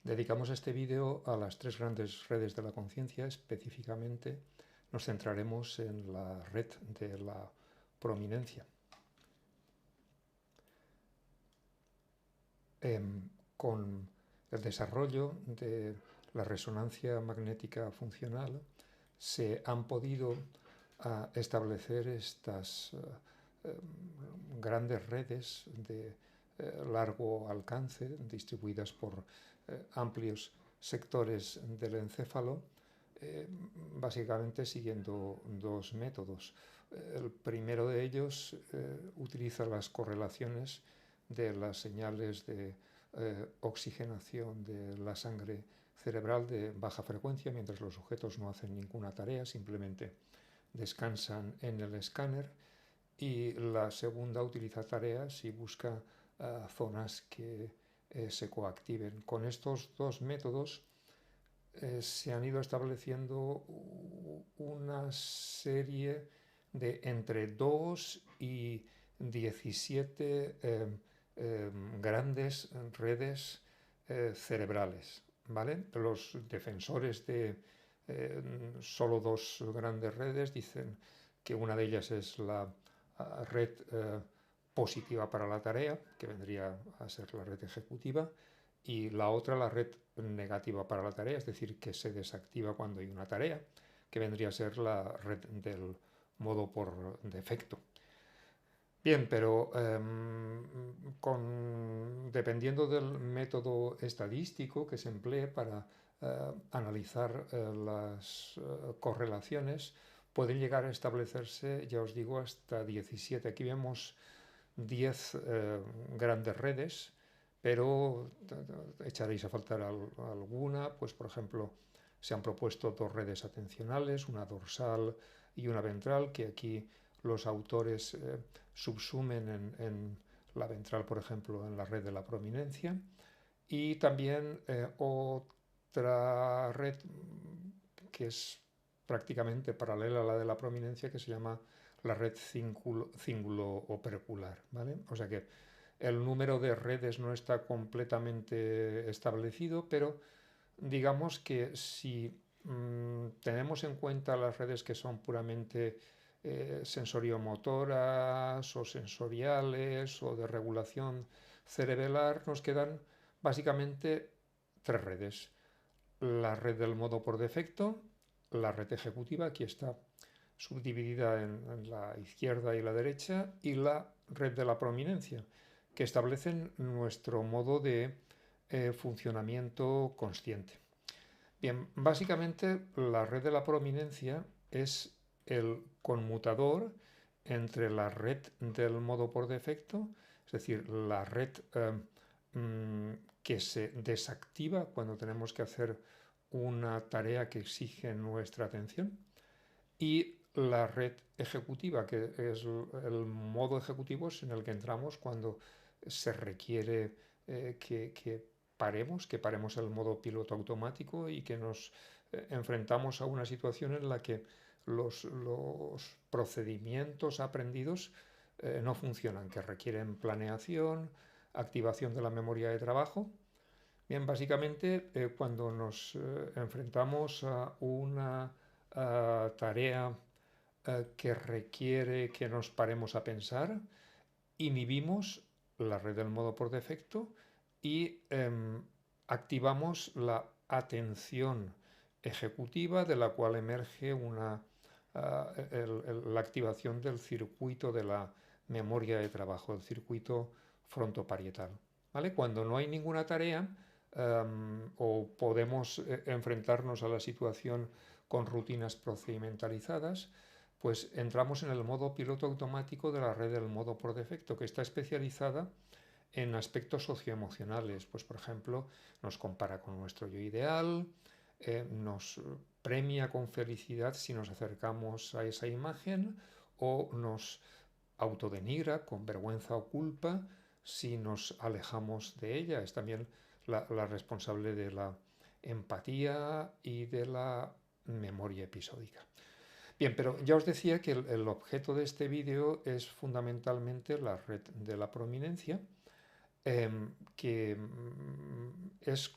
Dedicamos este vídeo a las tres grandes redes de la conciencia. Específicamente nos centraremos en la red de la prominencia. Con el desarrollo de la resonancia magnética funcional se han podido establecer estas grandes redes de largo alcance distribuidas por amplios sectores del encéfalo, básicamente siguiendo dos métodos. El primero de ellos utiliza las correlaciones de las señales de oxigenación de la sangre cerebral de baja frecuencia, mientras los sujetos no hacen ninguna tarea, simplemente descansan en el escáner. Y la segunda utiliza tareas y busca zonas que se coactiven. Con estos dos métodos se han ido estableciendo una serie de entre 2 y 17 grandes redes cerebrales, ¿vale? Los defensores de solo dos grandes redes dicen que una de ellas es la red positiva para la tarea, que vendría a ser la red ejecutiva, y la otra la red negativa para la tarea, es decir, que se desactiva cuando hay una tarea, que vendría a ser la red del modo por defecto. Bien, pero dependiendo del método estadístico que se emplee para analizar las correlaciones, pueden llegar a establecerse, ya os digo, hasta 17. Aquí vemos 10 grandes redes, pero echaréis a faltar alguna. Pues, por ejemplo, se han propuesto dos redes atencionales, una dorsal y una ventral, que aquí los autores subsumen en la ventral, por ejemplo, en la red de la prominencia. Y también otra red que es prácticamente paralela a la de la prominencia, que se llama la red cíngulo-opercular, ¿vale? O sea que el número de redes no está completamente establecido, pero digamos que si tenemos en cuenta las redes que son puramente sensoriomotoras o sensoriales o de regulación cerebelar, nos quedan básicamente tres redes. La red del modo por defecto, la red ejecutiva, aquí está subdividida en la izquierda y la derecha, y la red de la prominencia, que establecen nuestro modo de funcionamiento consciente. Bien, básicamente la red de la prominencia es el conmutador entre la red del modo por defecto, es decir, la red que se desactiva cuando tenemos que hacer una tarea que exige nuestra atención, y la red ejecutiva, que es el modo ejecutivo en el que entramos cuando se requiere que paremos el modo piloto automático y que nos enfrentamos a una situación en la que los procedimientos aprendidos no funcionan, que requieren planeación, activación de la memoria de trabajo. Bien, básicamente cuando nos enfrentamos a una tarea que requiere que nos paremos a pensar, inhibimos la red del modo por defecto y activamos la atención ejecutiva, de la cual emerge la activación del circuito de la memoria de trabajo, el circuito frontoparietal, ¿vale? Cuando no hay ninguna tarea o podemos enfrentarnos a la situación con rutinas procedimentalizadas, pues entramos en el modo piloto automático de la red del modo por defecto, que está especializada en aspectos socioemocionales. Pues, por ejemplo, nos compara con nuestro yo ideal, nos premia con felicidad si nos acercamos a esa imagen, o nos autodenigra con vergüenza o culpa si nos alejamos de ella. Es también la responsable de la empatía y de la memoria episódica. Bien, pero ya os decía que el objeto de este vídeo es fundamentalmente la red de la prominencia, que es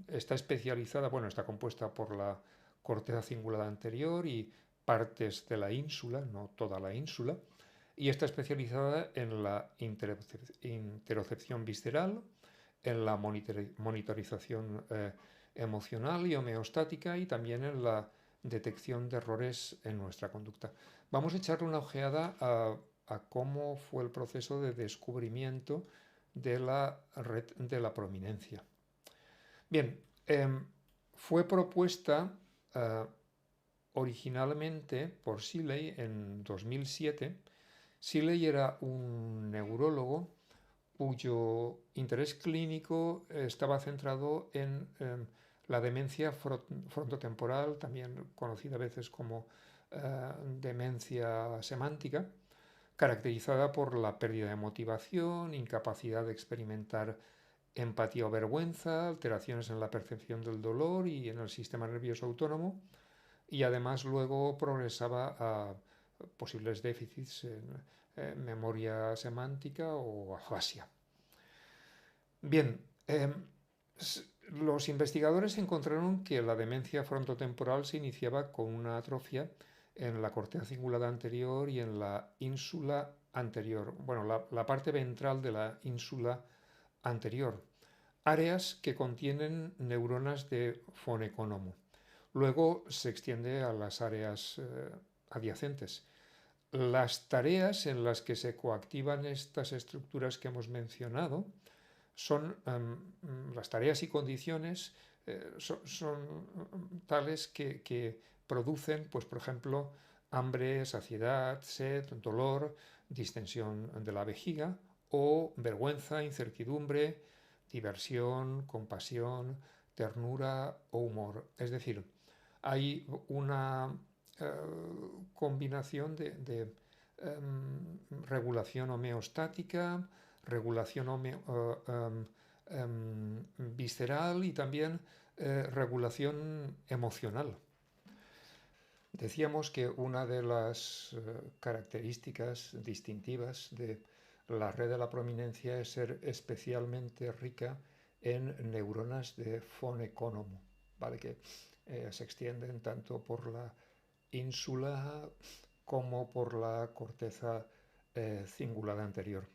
está especializada, bueno, está compuesta por la corteza cingulada anterior y partes de la ínsula, no toda la ínsula, y está especializada en la interocepción visceral, en la monitorización emocional y homeostática y también en la detección de errores en nuestra conducta. Vamos a echarle una ojeada a cómo fue el proceso de descubrimiento de la red de la prominencia. Bien, fue propuesta originalmente por Seeley en 2007. Seeley era un neurólogo cuyo interés clínico estaba centrado en la demencia frontotemporal, también conocida a veces como demencia semántica, caracterizada por la pérdida de motivación, incapacidad de experimentar empatía o vergüenza, alteraciones en la percepción del dolor y en el sistema nervioso autónomo, y además luego progresaba a posibles déficits en memoria semántica o afasia. Bien, los investigadores encontraron que la demencia frontotemporal se iniciaba con una atrofia en la corteza cingulada anterior y en la ínsula anterior, bueno, la parte ventral de la ínsula anterior, áreas que contienen neuronas de fonecónomo. Luego se extiende a las áreas adyacentes. Las tareas en las que se coactivan estas estructuras que hemos mencionado son las tareas y condiciones son tales que producen, pues por ejemplo, hambre, saciedad, sed, dolor, distensión de la vejiga o vergüenza, incertidumbre, diversión, compasión, ternura o humor. Es decir, hay una combinación de regulación homeostática, regulación visceral y también regulación emocional. Decíamos que una de las características distintivas de la red de la prominencia es ser especialmente rica en neuronas de fonecónomo, ¿vale? Que se extienden tanto por la ínsula como por la corteza cingulada anterior.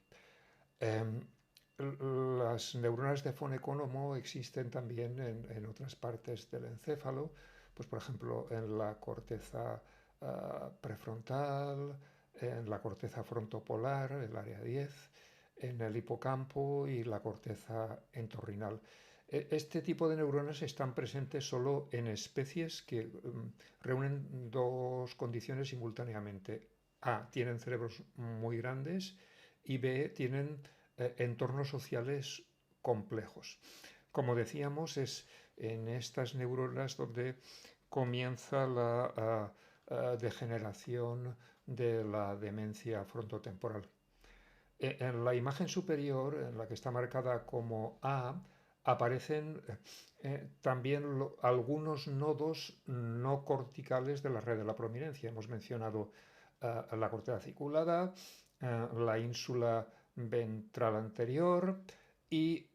Las neuronas de fonecónomo existen también en otras partes del encéfalo, pues por ejemplo en la corteza prefrontal, en la corteza frontopolar, el área 10, en el hipocampo y la corteza entorrinal. Este tipo de neuronas están presentes solo en especies que reúnen dos condiciones simultáneamente. A, tienen cerebros muy grandes y B, tienen entornos sociales complejos. Como decíamos, es en estas neuronas donde comienza la degeneración de la demencia frontotemporal. En la imagen superior, en la que está marcada como A, aparecen también algunos nodos no corticales de la red de la prominencia. Hemos mencionado la corteza cingulada, la ínsula ventral anterior y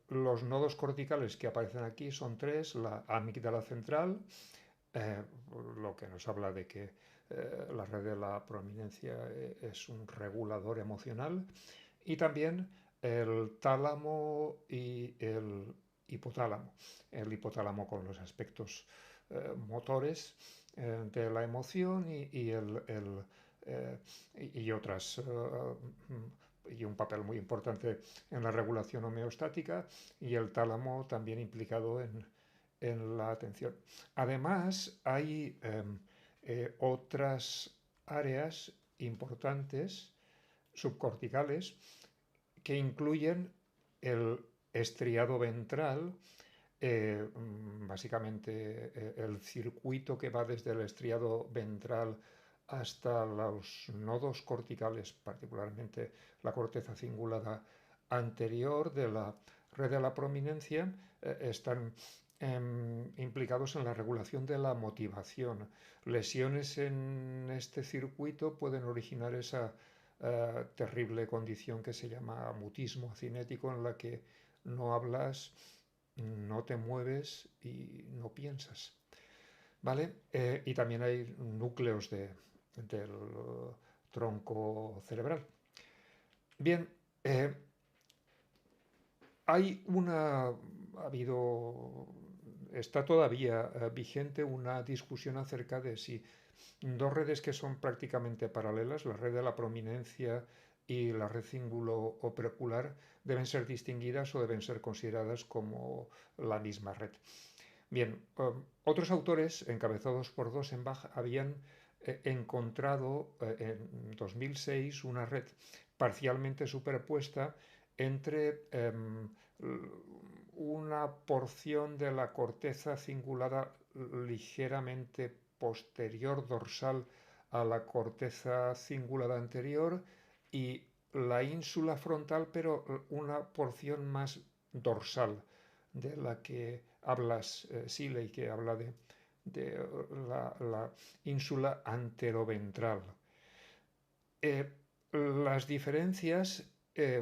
los nodos corticales que aparecen aquí son tres: la amígdala central, lo que nos habla de que la red de la prominencia es un regulador emocional, y también el tálamo y el hipotálamo. El hipotálamo con los aspectos motores de la emoción y otras y un papel muy importante en la regulación homeostática, y el tálamo también implicado en la atención. Además, hay otras áreas importantes subcorticales que incluyen el estriado ventral, básicamente el circuito que va desde el estriado ventral hasta los nodos corticales, particularmente la corteza cingulada anterior de la red de la prominencia, están implicados en la regulación de la motivación. Lesiones en este circuito pueden originar esa terrible condición que se llama mutismo cinético, en la que no hablas, no te mueves y no piensas, ¿vale? Y también hay núcleos del tronco cerebral. Bien, hay una, ha habido, está todavía vigente una discusión acerca de si dos redes que son prácticamente paralelas, la red de la prominencia y la red cíngulo-opercular, deben ser distinguidas o deben ser consideradas como la misma red. Bien, otros autores, encabezados por Dosenbach, habían encontrado en 2006 una red parcialmente superpuesta entre una porción de la corteza cingulada ligeramente posterior dorsal a la corteza cingulada anterior y la ínsula frontal, pero una porción más dorsal de la que hablas, Seeley, que habla de la ínsula anteroventral. Las diferencias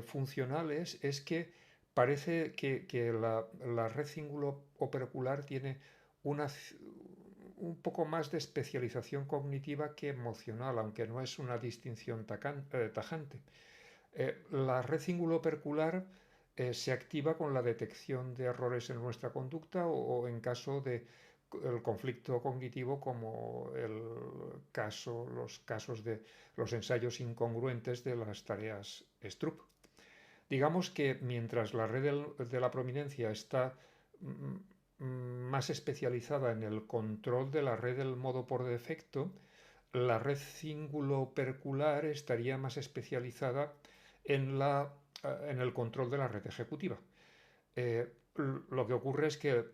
funcionales es que parece que la red cíngulo-opercular tiene una, un poco más de especialización cognitiva que emocional, aunque no es una distinción tajante. La red cíngulo-opercular se activa con la detección de errores en nuestra conducta o en caso de el conflicto cognitivo, como los casos de los ensayos incongruentes de las tareas Stroop. Digamos que mientras la red de la prominencia está más especializada en el control de la red del modo por defecto, la red cíngulo-opercular estaría más especializada en el control de la red ejecutiva. Eh, lo que ocurre es que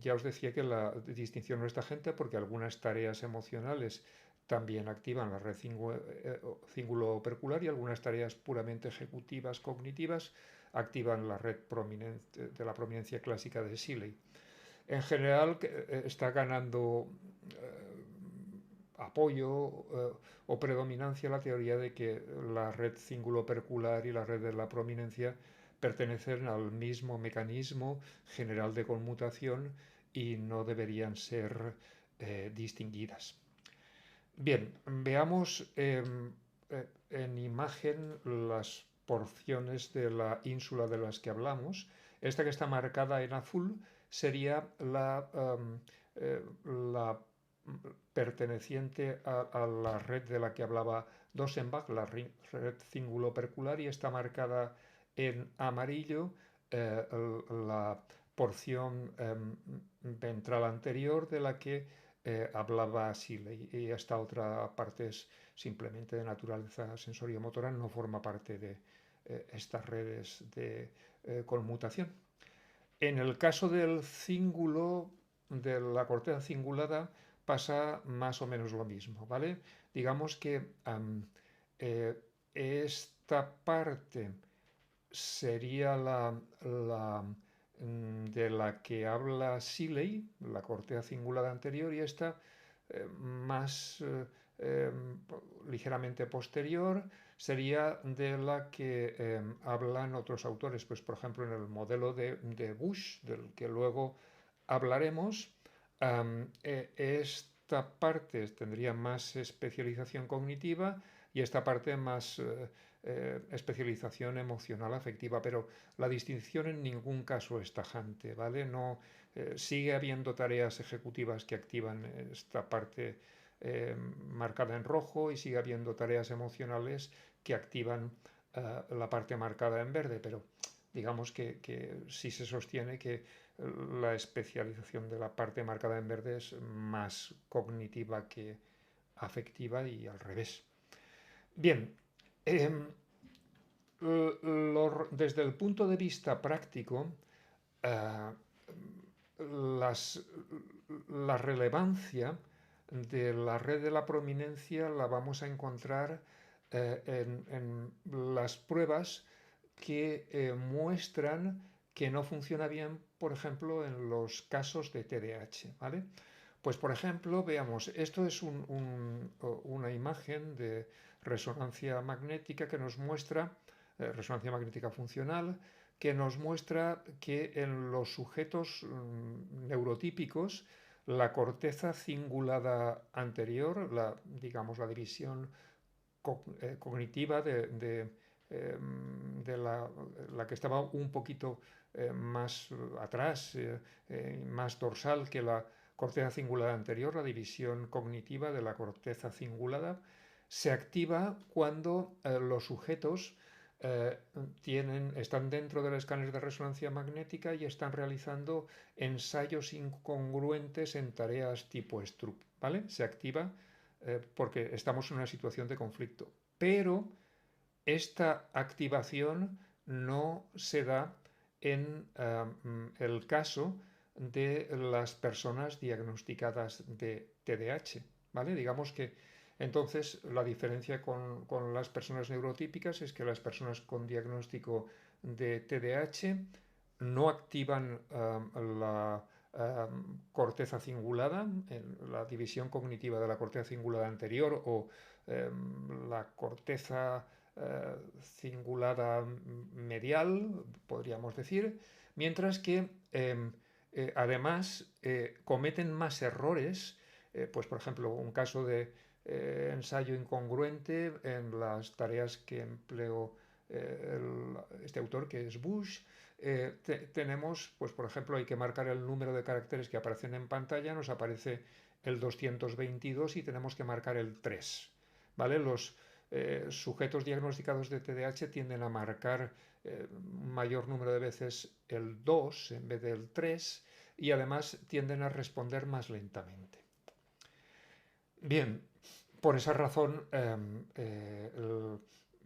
ya os decía que la distinción no es tajante porque algunas tareas emocionales también activan la red cíngulo-opercular y algunas tareas puramente ejecutivas, cognitivas, activan la red de la prominencia clásica de Seeley. En general está ganando apoyo o predominancia la teoría de que la red cíngulo-opercular y la red de la prominencia pertenecen al mismo mecanismo general de conmutación y no deberían ser distinguidas. Bien, veamos en imagen las porciones de la ínsula de las que hablamos. Esta que está marcada en azul sería la perteneciente a la red de la que hablaba Dosenbach, la red cíngulo-opercular, y está marcada en amarillo la porción ventral anterior de la que hablaba Seeley, y esta otra parte es simplemente de naturaleza sensorio-motora, no forma parte de estas redes de conmutación. En el caso del cíngulo, de la corteza cingulada, pasa más o menos lo mismo, ¿vale? Digamos que esta parte sería de la que habla Seeley, la corteza cingulada anterior, y esta más eh, ligeramente posterior sería de la que hablan otros autores, pues por ejemplo en el modelo de Bush, del que luego hablaremos, esta parte tendría más especialización cognitiva y esta parte más especialización emocional afectiva, pero la distinción en ningún caso es tajante, ¿vale? No, sigue habiendo tareas ejecutivas que activan esta parte marcada en rojo y sigue habiendo tareas emocionales que activan la parte marcada en verde, pero digamos que sí se sostiene que la especialización de la parte marcada en verde es más cognitiva que afectiva y al revés. Bien, desde el punto de vista práctico, eh, la relevancia de la red de la prominencia la vamos a encontrar en las pruebas que muestran que no funciona bien, por ejemplo, en los casos de TDAH, ¿vale? Pues, por ejemplo, veamos, esto es una imagen de resonancia magnética que nos muestra, resonancia magnética funcional, que nos muestra que en los sujetos neurotípicos la corteza cingulada anterior, digamos la división cognitiva de la que estaba un poquito más atrás, más dorsal que la corteza cingulada anterior, la división cognitiva de la corteza cingulada, se activa cuando los sujetos están dentro del escáner de resonancia magnética y están realizando ensayos incongruentes en tareas tipo Stroop, ¿vale? Se activa porque estamos en una situación de conflicto. Pero esta activación no se da en el caso de las personas diagnosticadas de TDAH, ¿vale? Digamos que entonces la diferencia con las personas neurotípicas es que las personas con diagnóstico de TDAH no activan la corteza cingulada, la división cognitiva de la corteza cingulada anterior o la corteza cingulada medial, podríamos decir, mientras que además cometen más errores, pues por ejemplo, un caso de ensayo incongruente en las tareas que empleó este autor, que es Bush. Tenemos, pues por ejemplo, hay que marcar el número de caracteres que aparecen en pantalla, nos aparece el 222 y tenemos que marcar el 3, ¿vale? Los sujetos diagnosticados de TDAH tienden a marcar un mayor número de veces el 2 en vez del 3 y además tienden a responder más lentamente. Bien, por esa razón,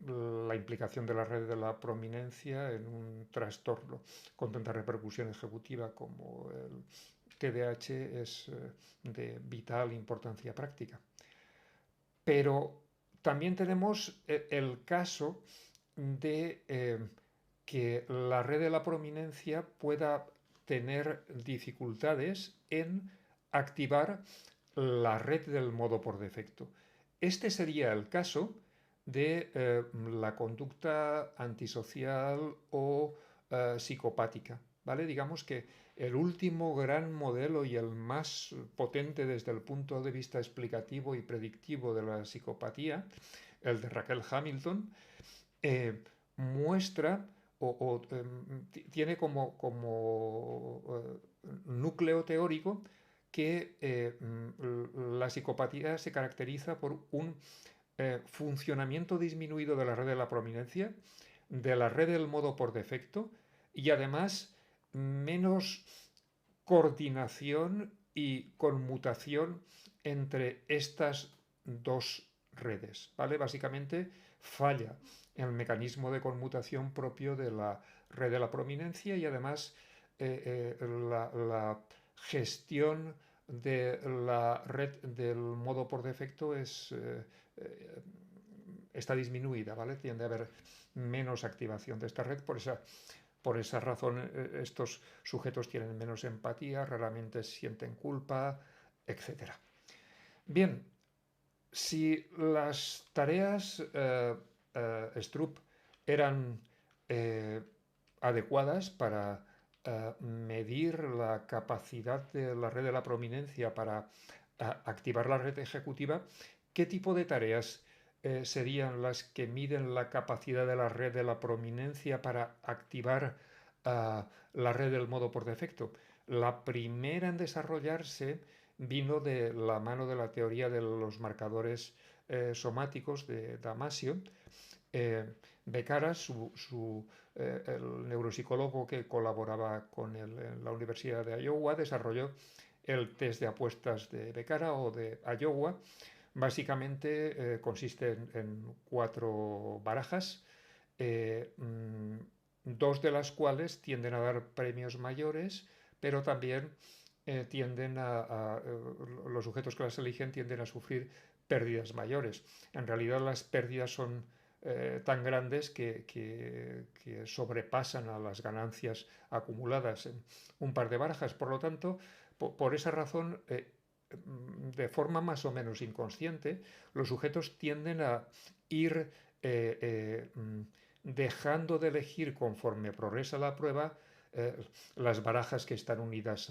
la implicación de la red de la prominencia en un trastorno con tanta repercusión ejecutiva como el TDAH es de vital importancia práctica. Pero también tenemos el caso de que la red de la prominencia pueda tener dificultades en activar la red del modo por defecto. Este sería el caso de la conducta antisocial o psicopática, ¿vale? Digamos que el último gran modelo y el más potente desde el punto de vista explicativo y predictivo de la psicopatía, el de Raquel Hamilton, muestra tiene como núcleo teórico que la psicopatía se caracteriza por un funcionamiento disminuido de la red de la prominencia, de la red del modo por defecto y además menos coordinación y conmutación entre estas dos redes, ¿vale? Básicamente falla el mecanismo de conmutación propio de la red de la prominencia y además la gestión de la red del modo por defecto está disminuida, ¿vale? Tiende a haber menos activación de esta red por esa razón estos sujetos tienen menos empatía, raramente sienten culpa, etc. Bien, si las tareas Stroop eran adecuadas para medir la capacidad de la red de la prominencia para activar la red ejecutiva, ¿qué tipo de tareas serían las que miden la capacidad de la red de la prominencia para activar la red del modo por defecto? La primera en desarrollarse vino de la mano de la teoría de los marcadores somáticos de Damasio. Becara, el neuropsicólogo que colaboraba con él en la Universidad de Iowa, desarrolló el test de apuestas de Becara o de Iowa. Básicamente consiste en 4 barajas, dos de las cuales tienden a dar premios mayores, pero también los sujetos que las eligen tienden a sufrir pérdidas mayores. En realidad las pérdidas son tan grandes que sobrepasan a las ganancias acumuladas en un par de barajas. Por lo tanto, por esa razón, de forma más o menos inconsciente, los sujetos tienden a ir dejando de elegir conforme progresa la prueba las barajas que están unidas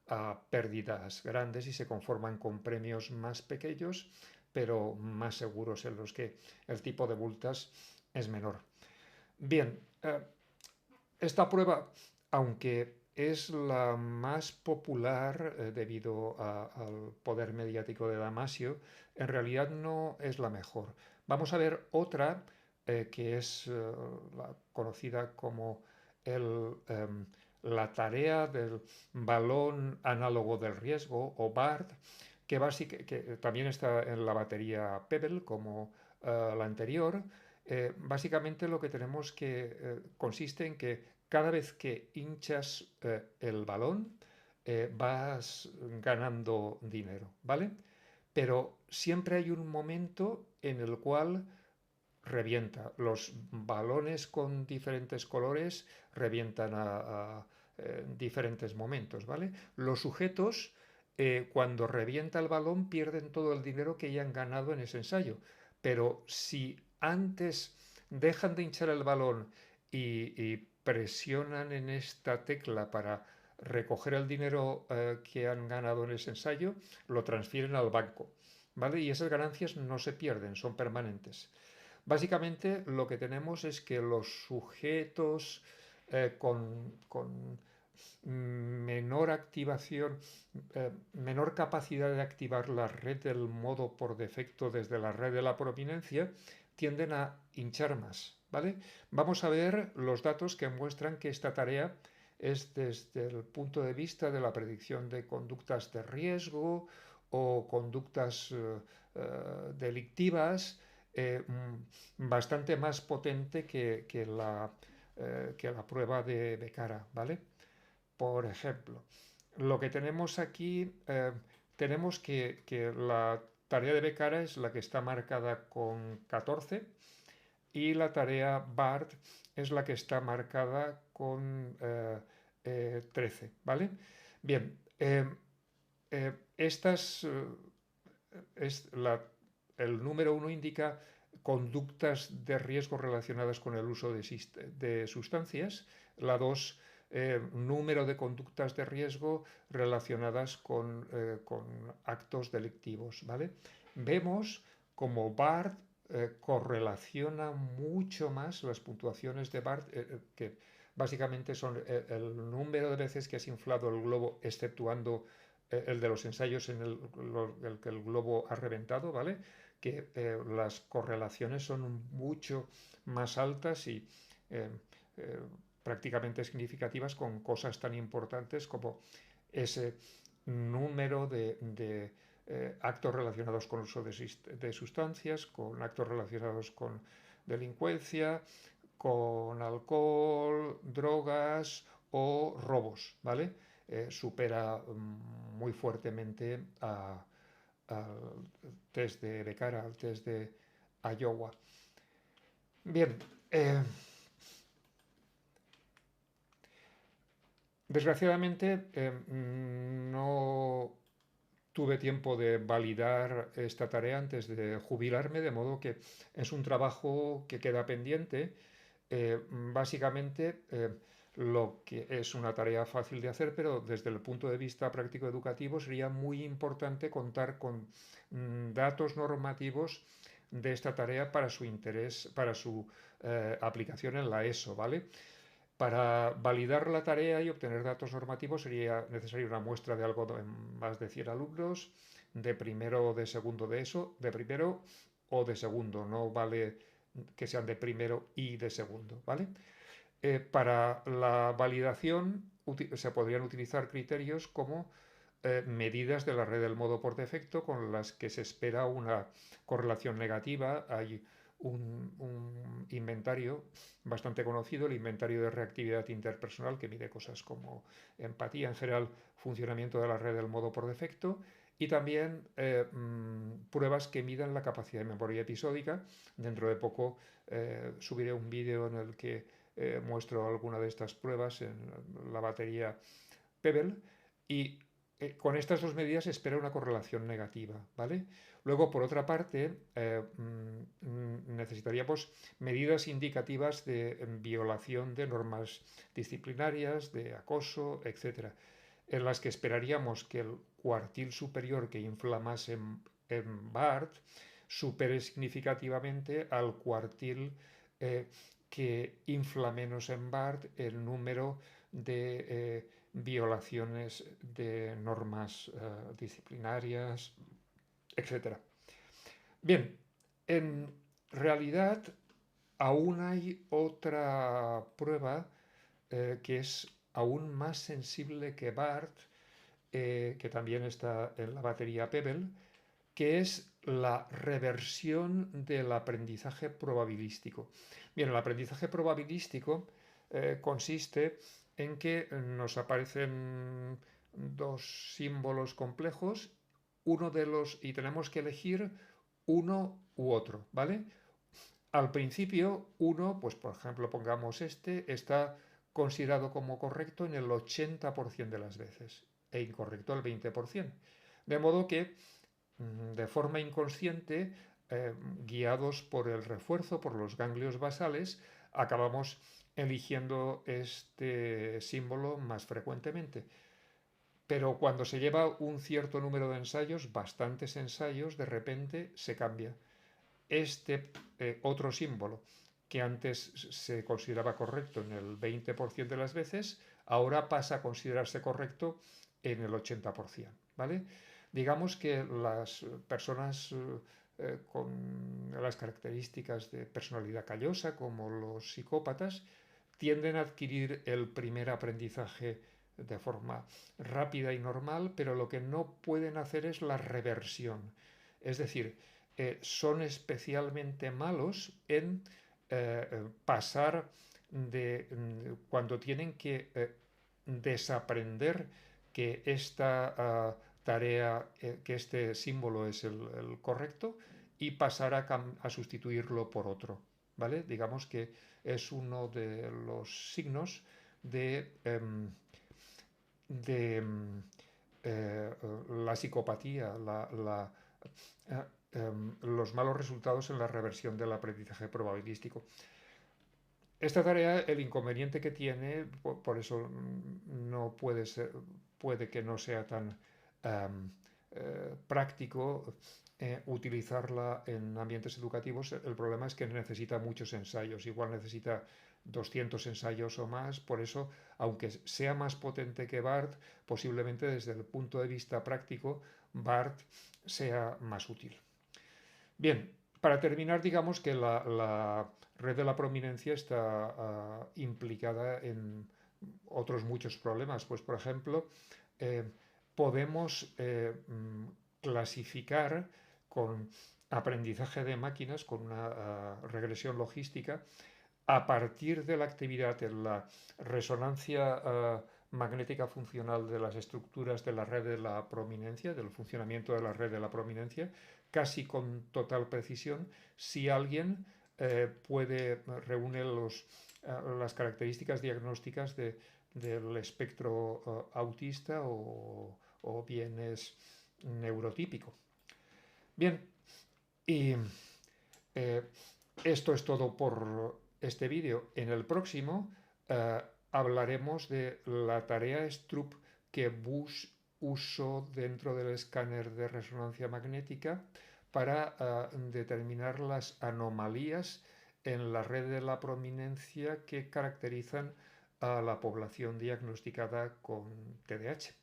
a pérdidas grandes y se conforman con premios más pequeños, pero más seguros, en los que el tipo de multas es menor. Bien, esta prueba, aunque es la más popular debido al poder mediático de Damasio, en realidad no es la mejor. Vamos a ver otra que es la conocida como la tarea del balón análogo del riesgo, o BART, que también está en la batería Pebble como la anterior. Básicamente lo que tenemos que consiste en que cada vez que hinchas el balón vas ganando dinero, ¿vale? Pero siempre hay un momento en el cual revienta. Los balones con diferentes colores revientan a diferentes momentos, ¿vale? Los sujetos, cuando revienta el balón, pierden todo el dinero que hayan ganado en ese ensayo. Pero si antes dejan de hinchar el balón y presionan en esta tecla para recoger el dinero que han ganado en ese ensayo, lo transfieren al banco, ¿vale? Y esas ganancias no se pierden, son permanentes. Básicamente lo que tenemos es que los sujetos con menor activación, menor capacidad de activar la red del modo por defecto desde la red de la prominencia, tienden a hinchar más, ¿vale? Vamos a ver los datos que muestran que esta tarea es desde el punto de vista de la predicción de conductas de riesgo o conductas delictivas bastante más potente que la prueba de Becara, ¿vale? Por ejemplo, lo que tenemos aquí, tenemos que la tarea de Becara es la que está marcada con 14 y la tarea BART es la que está marcada con 13, ¿vale? Bien, estas es el número 1 indica conductas de riesgo relacionadas con el uso de sustancias. La 2, número de conductas de riesgo relacionadas con actos delictivos, ¿vale? Vemos como BART correlaciona mucho más las puntuaciones de BART, que básicamente son el número de veces que has inflado el globo, exceptuando el de los ensayos en el que el globo ha reventado, ¿vale? Que las correlaciones son mucho más altas y eh, eh, prácticamente significativas con cosas tan importantes como ese número de actos relacionados con el uso de sustancias, con actos relacionados con delincuencia, con alcohol, drogas o robos, ¿vale? Supera muy fuertemente al test de Becara, al test de Iowa. Bien, desgraciadamente no tuve tiempo de validar esta tarea antes de jubilarme, de modo que es un trabajo que queda pendiente. Básicamente, lo que es una tarea fácil de hacer, pero desde el punto de vista práctico educativo sería muy importante contar con datos normativos de esta tarea para su interés, para su aplicación en la ESO, ¿vale? Para validar la tarea y obtener datos normativos sería necesaria una muestra de algo de más de 100 alumnos, de primero o de segundo de ESO, de primero o de segundo, no vale que sean de primero y de segundo, ¿vale? Para la validación se podrían utilizar criterios como medidas de la red del modo por defecto con las que se espera una correlación negativa. Hay un inventario bastante conocido, el inventario de reactividad interpersonal, que mide cosas como empatía, en general, funcionamiento de la red del modo por defecto, y también pruebas que midan la capacidad de memoria episódica. Dentro de poco subiré un vídeo en el que muestro alguna de estas pruebas en la batería Pebble. Y con estas dos medidas se espera una correlación negativa, ¿vale? Luego, por otra parte, necesitaríamos medidas indicativas de violación de normas disciplinarias, de acoso, etcétera, en las que esperaríamos que el cuartil superior que inflamase en BART supere significativamente al cuartil que infla menos en BART el número de violaciones de normas disciplinarias, etcétera. Bien, en realidad aún hay otra prueba que es aún más sensible que BART, que también está en la batería Pebble, que es la reversión del aprendizaje probabilístico. Bien, el aprendizaje probabilístico consiste en que nos aparecen dos símbolos complejos, uno de los, y tenemos que elegir uno u otro, ¿vale? Al principio, uno, pues por ejemplo, pongamos este, está considerado como correcto en el 80% de las veces e incorrecto el 20%. De modo que, de forma inconsciente, guiados por el refuerzo, por los ganglios basales, acabamos eligiendo este símbolo más frecuentemente. Pero cuando se lleva un cierto número de ensayos, bastantes ensayos, de repente se cambia. Este otro símbolo, que antes se consideraba correcto en el 20% de las veces, ahora pasa a considerarse correcto en el 80%, ¿vale? Digamos que las personas con las características de personalidad callosa, como los psicópatas, tienden a adquirir el primer aprendizaje de forma rápida y normal, pero lo que no pueden hacer es la reversión. Es decir, son especialmente malos en pasar de cuando tienen que desaprender que esta tarea, que este símbolo es el correcto y pasar a sustituirlo por otro, ¿vale? Digamos que es uno de los signos de, de la psicopatía, eh, los malos resultados en la reversión del aprendizaje probabilístico. Esta tarea, el inconveniente que tiene, por eso no puede ser, puede que no sea tan práctico utilizarla en ambientes educativos. El problema es que necesita muchos ensayos, igual necesita 200 ensayos o más, por eso, aunque sea más potente que BART, posiblemente desde el punto de vista práctico, BART sea más útil. Bien, para terminar, digamos que la red de la prominencia está implicada en otros muchos problemas. Pues, por ejemplo, eh, podemos clasificar con aprendizaje de máquinas, con una regresión logística, a partir de la actividad en la resonancia magnética funcional de las estructuras de la red de la prominencia, del funcionamiento de la red de la prominencia, casi con total precisión, si alguien reúne las características diagnósticas del espectro autista o bien es neurotípico. Bien, y eh, esto es todo por este vídeo. En el próximo hablaremos de la tarea STRUP que Bush usó dentro del escáner de resonancia magnética para determinar las anomalías en la red de la prominencia que caracterizan a la población diagnosticada con TDAH.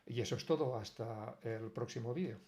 Y eso es todo, hasta el próximo vídeo.